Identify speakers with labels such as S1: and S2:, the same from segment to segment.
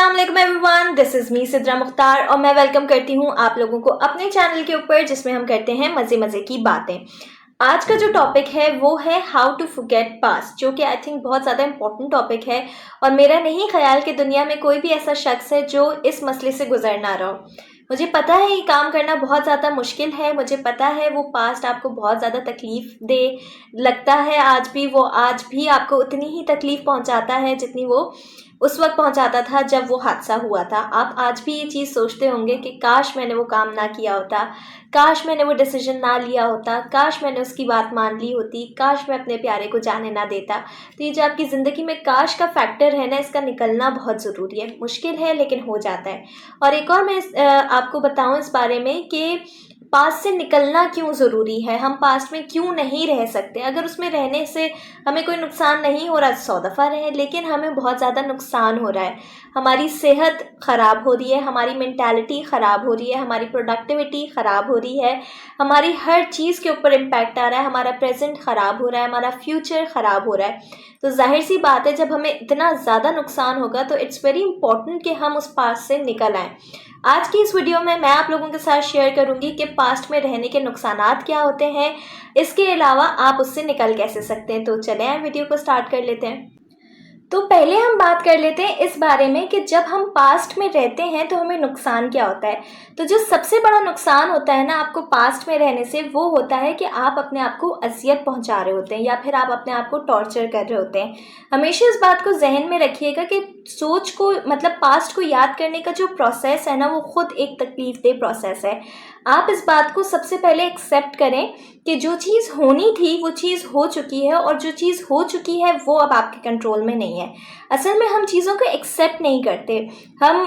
S1: अस्सलाम वालेकुम everyone, this is me Sidra Mukhtar और मैं वेलकम करती हूँ आप लोगों को अपने चैनल के ऊपर जिसमें हम करते हैं मज़े मज़े की बातें। आज का जो टॉपिक है वो है हाउ टू फॉरगेट पास्ट, जो कि आई थिंक बहुत ज़्यादा इंपॉर्टेंट टॉपिक है और मेरा नहीं ख्याल कि दुनिया में कोई भी ऐसा शख्स है जो इस मसले से गुजर ना रहा हो। मुझे पता है ये काम करना बहुत ज़्यादा मुश्किल है, मुझे पता है वो पास्ट आपको बहुत ज़्यादा तकलीफ़ दे लगता है, आज भी आपको उतनी ही तकलीफ़ पहुंचाता है जितनी वो उस वक्त पहुंचाता था जब वो हादसा हुआ था। आप आज भी ये चीज़ सोचते होंगे कि काश मैंने वो काम ना किया होता, काश मैंने वो डिसीजन ना लिया होता, काश मैंने उसकी बात मान ली होती, काश मैं अपने प्यारे को जाने ना देता। तो ये जो आपकी ज़िंदगी में काश का फैक्टर है ना, इसका निकलना बहुत ज़रूरी है। मुश्किल है लेकिन हो जाता है। और एक और मैं आपको बताऊँ इस बारे में कि पास्ट से निकलना क्यों ज़रूरी है, हम पास्ट में क्यों नहीं रह सकते। अगर उसमें रहने से हमें कोई नुकसान नहीं हो रहा, 100 दफ़ा रहें, लेकिन हमें बहुत ज़्यादा नुकसान हो रहा है। हमारी सेहत ख़राब हो रही है, हमारी मेंटालिटी ख़राब हो रही है, हमारी प्रोडक्टिविटी ख़राब हो रही है, हमारी हर चीज़ के ऊपर इम्पैक्ट आ रहा है, हमारा प्रेजेंट ख़राब हो रहा है, हमारा फ्यूचर ख़राब हो रहा है। तो जाहिर सी बात है, जब हमें इतना ज़्यादा नुकसान होगा तो इट्स वेरी इंपॉर्टेंट कि हम उस पास्ट से निकल आएँ। आज की इस वीडियो में मैं आप लोगों के साथ शेयर करूंगी कि पास्ट में रहने के नुकसानात क्या होते हैं, इसके अलावा आप उससे निकल कैसे सकते हैं। तो चलें वीडियो को स्टार्ट कर लेते हैं। तो पहले हम बात कर लेते हैं इस बारे में कि जब हम पास्ट में रहते हैं तो हमें नुकसान क्या होता है। तो जो सबसे बड़ा नुकसान होता है ना आपको पास्ट में रहने से, वो होता है कि आप अपने आप को अजियत पहुंचा रहे होते हैं या फिर आप अपने आप को टॉर्चर कर रहे होते हैं। हमेशा इस बात को जहन में रखिएगा कि पास्ट को याद करने का जो प्रोसेस है ना, वो खुद एक तकलीफदेह प्रोसेस है। आप इस बात को सबसे पहले एक्सेप्ट करें कि जो चीज़ होनी थी वो चीज़ हो चुकी है और जो चीज़ हो चुकी है वो अब आपके कंट्रोल में नहीं है। असल में हम चीज़ों को एक्सेप्ट नहीं करते। हम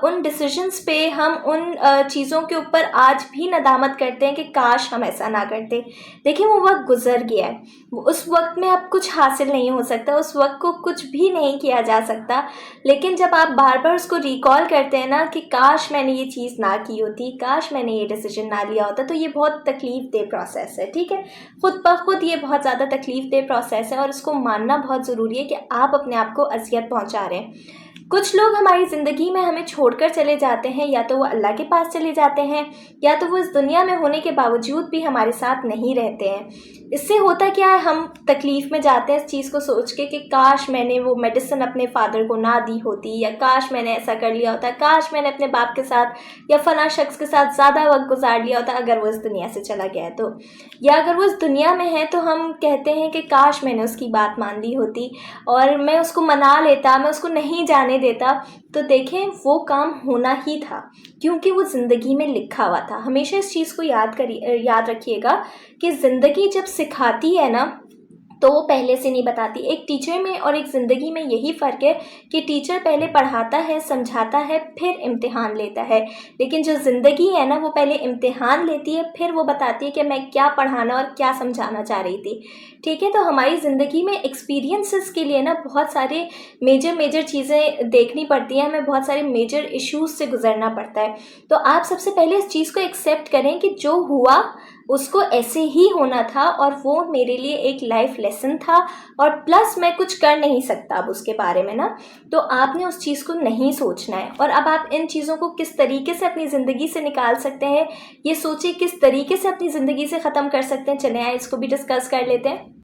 S1: उन डिसीजंस पे, हम उन चीज़ों के ऊपर आज भी नदामत करते हैं कि काश हम ऐसा ना करते। देखिए, वो वक्त गुजर गया है, उस वक्त में अब कुछ हासिल नहीं हो सकता, उस वक्त को कुछ भी नहीं किया जा सकता। लेकिन जब आप बार बार उसको रिकॉल करते हैं ना कि काश मैंने ये चीज़ ना की होती, काश मैंने ये डिसीजन ना लिया होता, तो ये बहुत तकलीफदेह प्रोसेस है। ठीक है, खुद ब खुद ये बहुत ज़्यादा तकलीफदेह प्रोसेस है और इसको मानना बहुत ज़रूरी है कि आप अपने आप को अजियत पहुंचा रहे हैं। कुछ लोग हमारी ज़िंदगी में हमें छोड़कर चले जाते हैं, या तो वो अल्लाह के पास चले जाते हैं या तो वो इस दुनिया में होने के बावजूद भी हमारे साथ नहीं रहते हैं। इससे होता क्या है, हम तकलीफ़ में जाते हैं इस चीज़ को सोच के कि काश मैंने वो मेडिसिन अपने फादर को ना दी होती, या काश मैंने ऐसा कर लिया होता, काश मैंने अपने बाप के साथ या फला शख्स के साथ ज़्यादा वक्त गुजार लिया होता अगर वो इस दुनिया से चला गया है तो। या अगर वो इस दुनिया में है तो हम कहते हैं कि काश मैंने उसकी बात मान ली होती और मैं उसको मना लेता, मैं उसको नहीं जाने देता। तो देखें, वो काम होना ही था क्योंकि वो ज़िंदगी में लिखा हुआ था। हमेशा इस चीज़ को याद रखिएगा कि ज़िंदगी जब सिखाती है ना तो वो पहले से नहीं बताती। एक टीचर में और एक ज़िंदगी में यही फ़र्क है कि टीचर पहले पढ़ाता है, समझाता है, फिर इम्तिहान लेता है, लेकिन जो ज़िंदगी है ना वो पहले इम्तिहान लेती है, फिर वो बताती है कि मैं क्या पढ़ाना और क्या समझाना चाह रही थी। ठीक है, तो हमारी ज़िंदगी में एक्सपीरियंसेस के लिए ना बहुत सारे मेजर चीज़ें देखनी पड़ती हैं, हमें बहुत सारे मेजर इश्यूज़ से गुजरना पड़ता है। तो आप सबसे पहले इस चीज़ को एक्सेप्ट करें कि जो हुआ उसको ऐसे ही होना था और वो मेरे लिए एक लाइफ लेसन था, और प्लस मैं कुछ कर नहीं सकता अब उसके बारे में ना। तो आपने उस चीज़ को नहीं सोचना है। और अब आप इन चीज़ों को किस तरीके से अपनी ज़िंदगी से निकाल सकते हैं, ये सोचिए, किस तरीके से अपनी ज़िंदगी से ख़त्म कर सकते हैं। चलें आए इसको भी डिस्कस कर लेते हैं।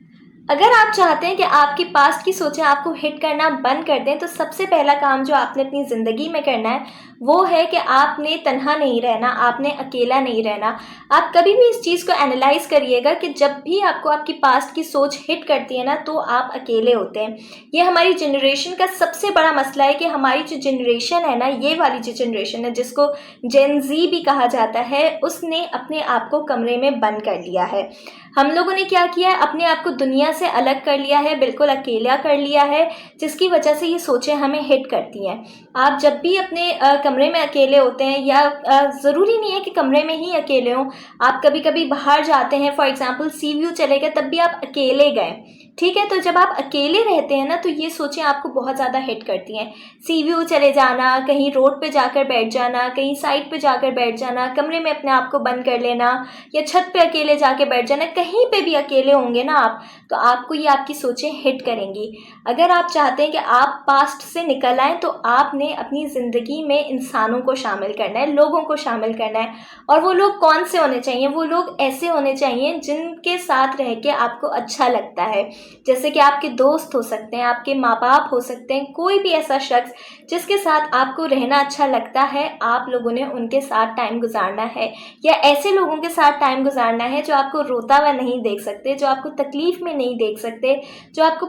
S1: अगर आप चाहते हैं कि आपकी पास्ट की सोचें आपको हिट करना बंद कर दें, तो सबसे पहला काम जो आपने अपनी ज़िंदगी में करना है वो है कि आपने तन्हा नहीं रहना, आपने अकेला नहीं रहना। आप कभी भी इस चीज़ को एनालाइज करिएगा कि जब भी आपको आपकी पास्ट की सोच हिट करती है ना, तो आप अकेले होते हैं। ये हमारी जनरेशन का सबसे बड़ा मसला है कि हमारी जो जनरेशन है ना, ये वाली जो जनरेशन है जिसको जेन ज़ी भी कहा जाता है, उसने अपने आप को कमरे में बंद कर लिया है। हम लोगों ने क्या किया है, अपने आप को दुनिया से अलग कर लिया है, बिल्कुल अकेला कर लिया है, जिसकी वजह से ये सोचें हमें हिट करती हैं। आप जब भी अपने कमरे में अकेले होते हैं, या ज़रूरी नहीं है कि कमरे में ही अकेले हों, आप कभी कभी बाहर जाते हैं, फॉर एग्ज़ाम्पल सी व्यू चले गए, तब भी आप अकेले गए, ठीक है, तो जब आप अकेले रहते हैं ना तो ये सोचें आपको बहुत ज़्यादा हिट करती हैं। सी व्यू चले जाना, कहीं रोड पे जाकर बैठ जाना, कहीं साइड पे जाकर बैठ जाना, कमरे में अपने आप को बंद कर लेना या छत पे अकेले जाके बैठ जाना, कहीं पे भी अकेले होंगे ना आप, तो आपको ये आपकी सोचें हिट करेंगी। अगर आप चाहते हैं कि आप पास्ट से निकल आएँ तो आपने अपनी ज़िंदगी में इंसानों को शामिल करना है, लोगों को शामिल करना है। और वो लोग कौन से होने चाहिए? वो लोग ऐसे होने चाहिए जिनके साथ रह के आपको अच्छा लगता है। जैसे कि आपके दोस्त हो सकते हैं, आपके माँ-बाप हो सकते हैं, कोई भी ऐसा शख्स जिसके साथ आपको रहना अच्छा लगता है, आप लोगों ने उनके साथ टाइम गुज़ारना है। या ऐसे लोगों के साथ टाइम गुज़ारना है जो आपको रोता हुआ नहीं देख सकते, जो आपको तकलीफ़ में नहीं देख सकते, जो आपको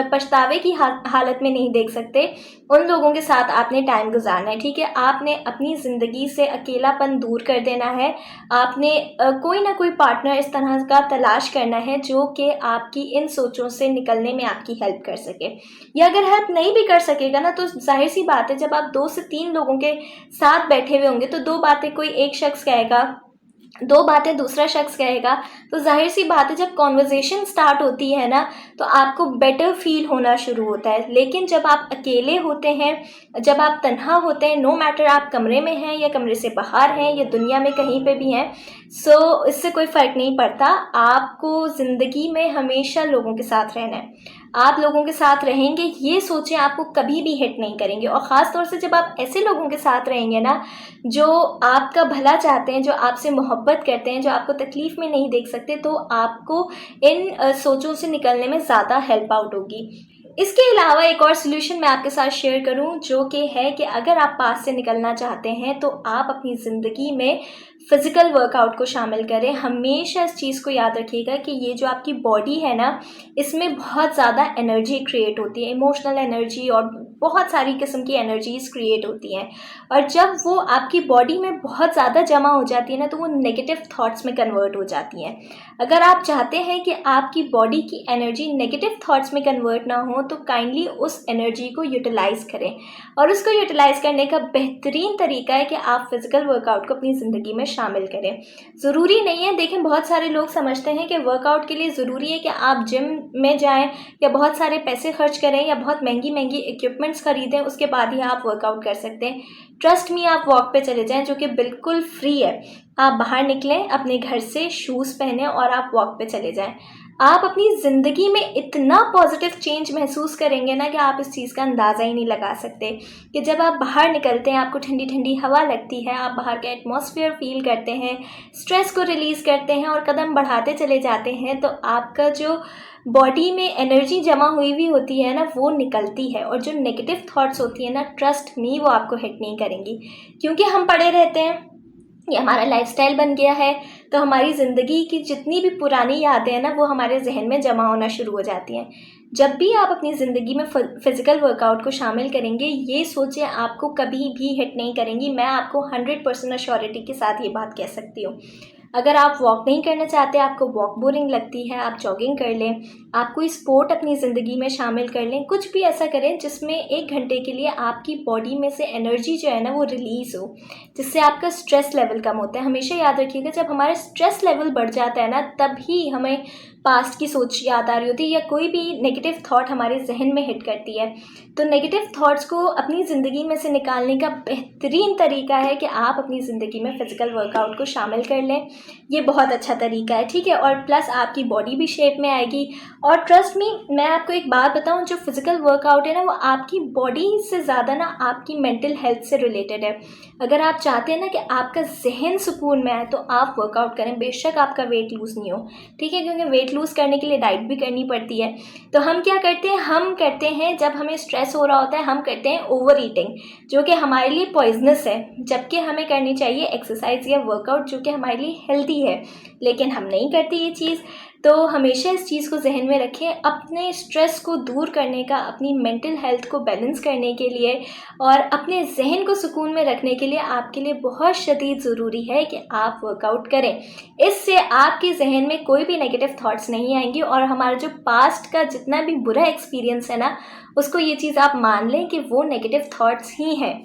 S1: पछतावे की हालत में नहीं देख सकते, उन लोगों के साथ आपने टाइम गुज़ारना है, ठीक है? आपने अपनी ज़िंदगी से अकेलापन दूर कर देना है। आपने कोई ना कोई पार्टनर इस तरह का तलाश करना है जो कि आपकी इन सोचों से निकलने में आपकी हेल्प कर सके। या अगर हेल्प नहीं भी कर सकेगा ना तो ज़ाहिर-सी बात है, जब आप 2 से 3 लोगों के साथ बैठे हुए होंगे तो 2 बातें कोई एक शख्स कहेगा, 2 बातें दूसरा शख्स कहेगा, तो ज़ाहिर-सी बात है जब कन्वर्सेशन स्टार्ट होती है ना, तो आपको बेटर फ़ील होना शुरू होता है। लेकिन जब आप अकेले होते हैं, जब आप तन्हा होते हैं, नो मैटर आप कमरे में हैं या कमरे से बाहर हैं या दुनिया में कहीं पे भी हैं, इससे कोई फ़र्क नहीं पड़ता। आपको ज़िंदगी में हमेशा लोगों के साथ रहना है। आप लोगों के साथ रहेंगे, ये सोचें आपको कभी भी हिट नहीं करेंगे। और ख़ास तौर से जब आप ऐसे लोगों के साथ रहेंगे ना, जो आपका भला चाहते हैं, जो आपसे मोहब्बत करते हैं, जो आपको तकलीफ़ में नहीं देख सकते, तो आपको इन सोचों से निकलने में ज़्यादा हेल्प आउट होगी। इसके अलावा एक और सॉल्यूशन मैं आपके साथ शेयर करूं, जो कि है कि अगर आप पास से निकलना चाहते हैं तो आप अपनी ज़िंदगी में फ़िज़िकल वर्कआउट को शामिल करें। हमेशा इस चीज़ को याद रखिएगा कि ये जो आपकी बॉडी है ना, इसमें बहुत ज़्यादा एनर्जी क्रिएट होती है, इमोशनल एनर्जी और बहुत सारी किस्म की एनर्जीज़ क्रिएट होती हैं। और जब वो आपकी बॉडी में बहुत ज़्यादा जमा हो जाती है ना, तो वो नेगेटिव थॉट्स में कन्वर्ट हो जाती हैं। अगर आप चाहते हैं कि आपकी बॉडी की एनर्जी नेगेटिव थॉट्स में कन्वर्ट ना हो, तो काइंडली उस एनर्जी को यूटिलाइज़ करें। और उसको यूटिलाइज़ करने का बेहतरीन तरीका है कि आप फ़िज़िकल वर्कआउट को अपनी ज़िंदगी में शामिल करें। ज़रूरी नहीं है, देखें बहुत सारे लोग समझते हैं कि वर्कआउट के लिए ज़रूरी है कि आप जिम में जाएँ या बहुत सारे पैसे खर्च करें या बहुत महंगी इक्विपमेंट्स खरीदें, उसके बाद ही आप वर्कआउट कर सकते हैं। ट्रस्ट मी, आप वॉक पे चले जाएँ जो कि बिल्कुल फ्री है। आप बाहर निकलें अपने घर से, शूज़ पहनें और आप वॉक पे चले जाएँ। आप अपनी ज़िंदगी में इतना पॉज़िटिव चेंज महसूस करेंगे ना कि आप इस चीज़ का अंदाज़ा ही नहीं लगा सकते। कि जब आप बाहर निकलते हैं, आपको ठंडी-ठंडी हवा लगती है, आप बाहर का एटमॉस्फेयर फ़ील करते हैं, स्ट्रेस को रिलीज़ करते हैं और कदम बढ़ाते चले जाते हैं, तो आपका जो बॉडी में एनर्जी जमा हुई होती है ना, वो निकलती है। और जो नेगेटिव थॉट्स होती है ना, ट्रस्ट मी, वो आपको हिट नहीं करेंगी। क्योंकि हम पड़े रहते हैं, ये हमारा लाइफ़स्टाइल बन गया है, तो हमारी ज़िंदगी की जितनी भी पुरानी यादें हैं ना, वो हमारे ज़हन में जमा होना शुरू हो जाती हैं। जब भी आप अपनी ज़िंदगी में फ़िज़िकल वर्कआउट को शामिल करेंगे, ये सोचें आपको कभी भी हिट नहीं करेंगी। मैं आपको 100% एश्योरिटी के साथ ये बात कह सकती हूँ। अगर आप वॉक नहीं करना चाहते, आपको वॉक बोरिंग लगती है, आप जॉगिंग कर लें, आप कोई स्पोर्ट अपनी ज़िंदगी में शामिल कर लें, कुछ भी ऐसा करें जिसमें 1 घंटे के लिए आपकी बॉडी में से एनर्जी जो है ना, वो रिलीज़ हो, जिससे आपका स्ट्रेस लेवल कम होता है। हमेशा याद रखिएगा, जब हमारा स्ट्रेस लेवल बढ़ जाता है ना, तभी हमें पास्ट की सोच याद आ रही होती है या कोई भी नेगेटिव थॉट हमारे ज़हन में हिट करती है। तो नेगेटिव थॉट्स को अपनी ज़िंदगी में से निकालने का बेहतरीन तरीका है कि आप अपनी ज़िंदगी में फ़िज़िकल वर्कआउट को शामिल कर लें। ये बहुत अच्छा तरीका है, ठीक है? और प्लस आपकी बॉडी भी शेप में आएगी। और ट्रस्ट मी, मैं आपको एक बात बताऊं, जो फिज़िकल वर्कआउट है ना, वो आपकी बॉडी से ज़्यादा ना आपकी मेंटल हेल्थ से रिलेटेड है। अगर आप चाहते हैं ना कि आपका जहन सुकून में आए, तो आप वर्कआउट करें, बेशक आपका वेट लूज़ नहीं हो, ठीक है? क्योंकि वेट लूज़ करने के लिए डाइट भी करनी पड़ती है। तो हम क्या करते हैं, हम करते हैं, जब हमें स्ट्रेस हो रहा होता है, हम करते हैं ओवर ईटिंग, जो कि हमारे लिए पॉइजनस है। जबकि हमें करनी चाहिए एक्सरसाइज या वर्कआउट, जो कि हमारे लिए हेल्दी है, लेकिन हम नहीं करते ये चीज़। तो हमेशा इस चीज़ को जहन में रखें, अपने स्ट्रेस को दूर करने का, अपनी मेंटल हेल्थ को बैलेंस करने के लिए और अपने जहन को सुकून में रखने के लिए आपके लिए बहुत शदीद ज़रूरी है कि आप वर्कआउट करें। इससे आपके जहन में कोई भी नेगेटिव थॉट्स नहीं आएंगी और हमारा जो पास्ट का जितना भी बुरा एक्सपीरियंस है ना, उसको ये चीज़ आप मान लें कि वो नेगेटिव थॉट्स ही हैं।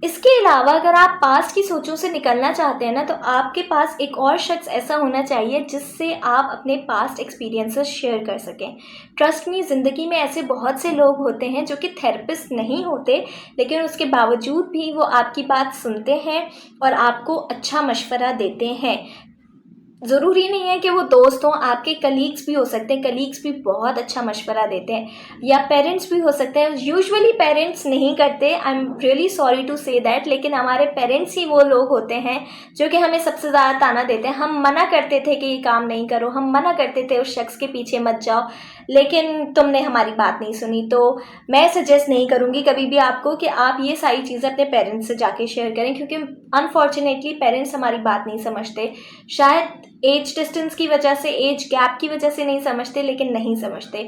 S1: इसके अलावा अगर आप पास्ट की सोचों से निकलना चाहते हैं ना, तो आपके पास एक और शख्स ऐसा होना चाहिए जिससे आप अपने पास्ट एक्सपीरियंसेस शेयर कर सकें। ट्रस्ट मी, ज़िंदगी में ऐसे बहुत से लोग होते हैं जो कि थेरेपिस्ट नहीं होते, लेकिन उसके बावजूद भी वो आपकी बात सुनते हैं और आपको अच्छा मशवरा देते हैं। ज़रूरी नहीं है कि वो दोस्त हों, आपके कलीग्स भी हो सकते हैं, कलीग्स भी बहुत अच्छा मशवरा देते हैं, या पेरेंट्स भी हो सकते हैं। यूजुअली पेरेंट्स नहीं करते, I am really sorry to say that, लेकिन हमारे पेरेंट्स ही वो लोग होते हैं जो कि हमें सबसे ज़्यादा ताना देते हैं। हम मना करते थे कि ये काम नहीं करो, हम मना करते थे उस शख्स के पीछे मत जाओ, लेकिन तुमने हमारी बात नहीं सुनी। तो मैं सजेस्ट नहीं करूँगी कभी भी आपको कि आप ये सारी चीज़ें अपने पेरेंट्स से जाके शेयर करें, क्योंकि अनफॉर्चुनेटली पेरेंट्स हमारी बात नहीं समझते। शायद एज डिस्टेंस की वजह से, एज गैप की वजह से नहीं समझते, लेकिन नहीं समझते।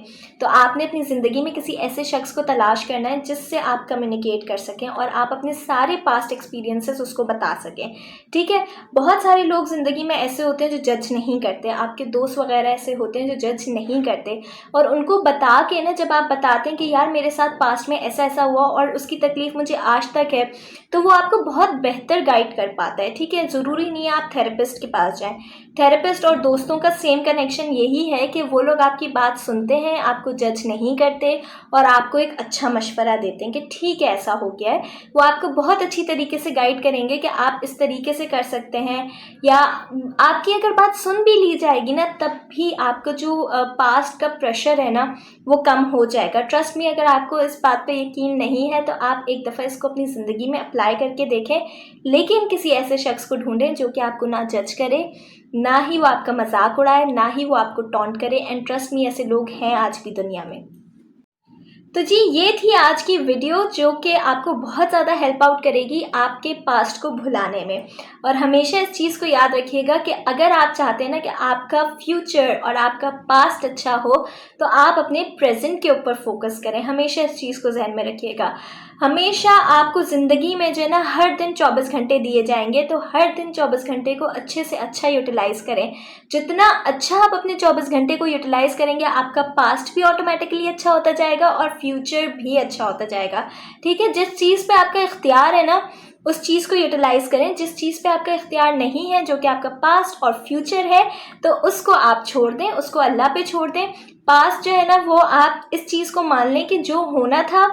S1: तो आपने अपनी ज़िंदगी में किसी ऐसे शख्स को तलाश करना है जिससे आप कम्युनिकेट कर सकें और आप अपने सारे पास्ट एक्सपीरियंसेस उसको बता सकें, ठीक है। बहुत सारे लोग ज़िंदगी में ऐसे होते हैं जो जज नहीं करते, आपके दोस्त वगैरह ऐसे होते हैं जो जज नहीं करते, और उनको बता के ना, जब आप बताते हैं कि यार मेरे साथ पास्ट में ऐसा ऐसा हुआ और उसकी तकलीफ़ मुझे आज तक है, तो वो आपको बहुत बेहतर गाइड कर पाता है, ठीक है। ज़रूरी नहीं है आप थेरेपिस्ट के पास जाएँ। थेरेपिस्ट और दोस्तों का सेम कनेक्शन यही है कि वो लोग आपकी बात सुनते हैं, आपको जज नहीं करते और आपको एक अच्छा मशवरा देते हैं कि ठीक है ऐसा हो गया है। वो आपको बहुत अच्छी तरीके से गाइड करेंगे कि आप इस तरीके से कर सकते हैं, या आपकी अगर बात सुन भी ली जाएगी ना, तब भी आपका जो पास्ट का प्रेशर है ना, वो कम हो जाएगा। ट्रस्ट मी, अगर आपको इस बात पे यकीन नहीं है तो आप एक दफ़ा इसको अपनी ज़िंदगी में अप्लाई करके देखें, लेकिन किसी ऐसे शख्स को ढूंढें जो कि आपको ना जज करे, ना ही वो आपका मजाक उड़ाए, ना ही वो आपको टॉन्ट करे। एंड ट्रस्ट मी, ऐसे लोग हैं आज भी दुनिया में। तो जी, ये थी आज की वीडियो जो कि आपको बहुत ज़्यादा हेल्प आउट करेगी आपके पास्ट को भुलाने में। और हमेशा इस चीज़ को याद रखिएगा कि अगर आप चाहते हैं ना कि आपका फ्यूचर और आपका पास्ट अच्छा हो, तो आप अपने प्रेजेंट के ऊपर फोकस करें। हमेशा इस चीज़ को जहन में रखिएगा। हमेशा आपको ज़िंदगी में जो है ना, हर दिन 24 घंटे दिए जाएंगे, तो हर दिन 24 घंटे को अच्छे से अच्छा यूटिलाइज़ करें। जितना अच्छा आप अपने 24 घंटे को यूटिलाइज़ करेंगे, आपका पास्ट भी ऑटोमेटिकली अच्छा होता जाएगा और फ्यूचर भी अच्छा होता जाएगा, ठीक है। जिस चीज़ पे आपका इख्तियार है ना, उस चीज़ को यूटिलाइज़ करें। जिस चीज़ पे आपका इख्तियार नहीं है, जो कि आपका पास्ट और फ्यूचर है, तो उसको आप छोड़ दें, उसको अल्लाह पे छोड़ दें। पास्ट जो है ना, वो आप इस चीज़ को मान लें कि जो होना था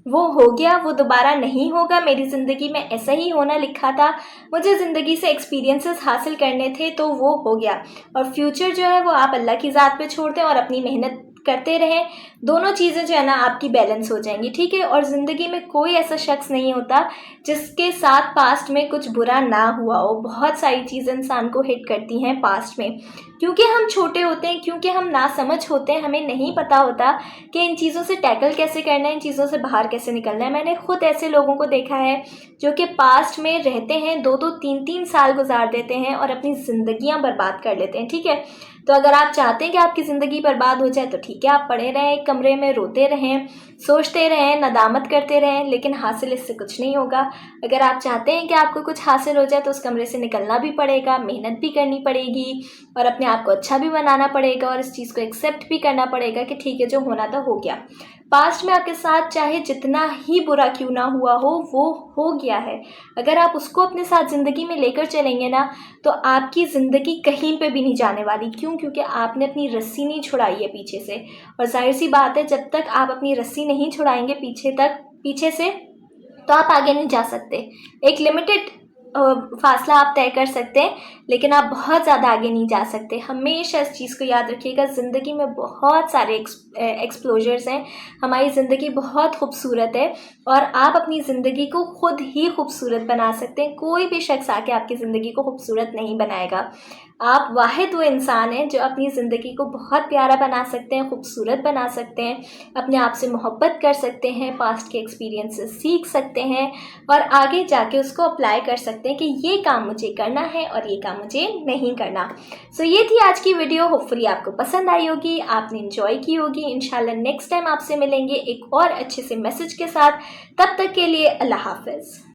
S1: वो हो गया, वो दोबारा नहीं होगा। मेरी ज़िंदगी में ऐसा ही होना लिखा था, मुझे ज़िंदगी से एक्सपीरियंसेस हासिल करने थे, तो वो हो गया। और फ्यूचर जो है वो आप अल्लाह की ज़ात पे छोड़ दें और अपनी मेहनत करते रहें। दोनों चीज़ें जो है ना आपकी बैलेंस हो जाएंगी, ठीक है। और ज़िंदगी में कोई ऐसा शख्स नहीं होता जिसके साथ पास्ट में कुछ बुरा ना हुआ हो। बहुत सारी चीज़ें इंसान को हिट करती हैं पास्ट में, क्योंकि हम छोटे होते हैं, क्योंकि हम नासमझ होते हैं, हमें नहीं पता होता कि इन चीज़ों से टैकल कैसे करना है, इन चीज़ों से बाहर कैसे निकलना है। मैंने खुद ऐसे लोगों को देखा है जो कि पास्ट में रहते हैं, 2-2 3-3 साल गुजार देते हैं और अपनी ज़िंदगियां बर्बाद कर लेते हैं, ठीक है। तो अगर आप चाहते हैं कि आपकी ज़िंदगी बर्बाद हो जाए, तो ठीक है, आप पड़े रहें एक कमरे में, रोते रहें, सोचते रहें, नदामत करते रहें, लेकिन हासिल इससे कुछ नहीं होगा। अगर आप चाहते हैं कि आपको कुछ हासिल हो जाए, तो उस कमरे से निकलना भी पड़ेगा, मेहनत भी करनी पड़ेगी और अपने आप को अच्छा भी बनाना पड़ेगा और इस चीज़ को एक्सेप्ट भी करना पड़ेगा कि ठीक है, जो होना था हो गया। पास्ट में आपके साथ चाहे जितना ही बुरा क्यों ना हुआ हो, वो हो गया है। अगर आप उसको अपने साथ ज़िंदगी में लेकर चलेंगे ना, तो आपकी ज़िंदगी कहीं पे भी नहीं जाने वाली। क्यों? क्योंकि आपने अपनी रस्सी नहीं छुड़ाई है पीछे से। और जाहिर सी बात है, जब तक आप अपनी रस्सी नहीं छुड़ाएंगे पीछे से, तो आप आगे नहीं जा सकते। एक लिमिटेड फासला आप तय कर सकते हैं, लेकिन आप बहुत ज़्यादा आगे नहीं जा सकते। हमेशा इस चीज़ को याद रखिएगा, ज़िंदगी में बहुत सारे एक्सप्लोजर्स हैं। हमारी ज़िंदगी बहुत खूबसूरत है और आप अपनी ज़िंदगी को खुद ही खूबसूरत बना सकते हैं। कोई भी शख्स आके आपकी ज़िंदगी को खूबसूरत नहीं बनाएगा। आप वाहिद वो इंसान हैं जो अपनी ज़िंदगी को बहुत प्यारा बना सकते हैं, खूबसूरत बना सकते हैं, अपने आप से मोहब्बत कर सकते हैं, पास्ट के एक्सपीरियंसेस सीख सकते हैं और आगे जाके उसको अप्लाई कर सकते हैं कि ये काम मुझे करना है और ये काम मुझे नहीं करना। सो ये थी आज की वीडियो। होपफुली आपको पसंद आई होगी, आपने एंजॉय की होगी। इंशाल्लाह नेक्स्ट टाइम आपसे मिलेंगे एक और अच्छे से मैसेज के साथ। तब तक के लिए अल्लाह हाफ़िज़।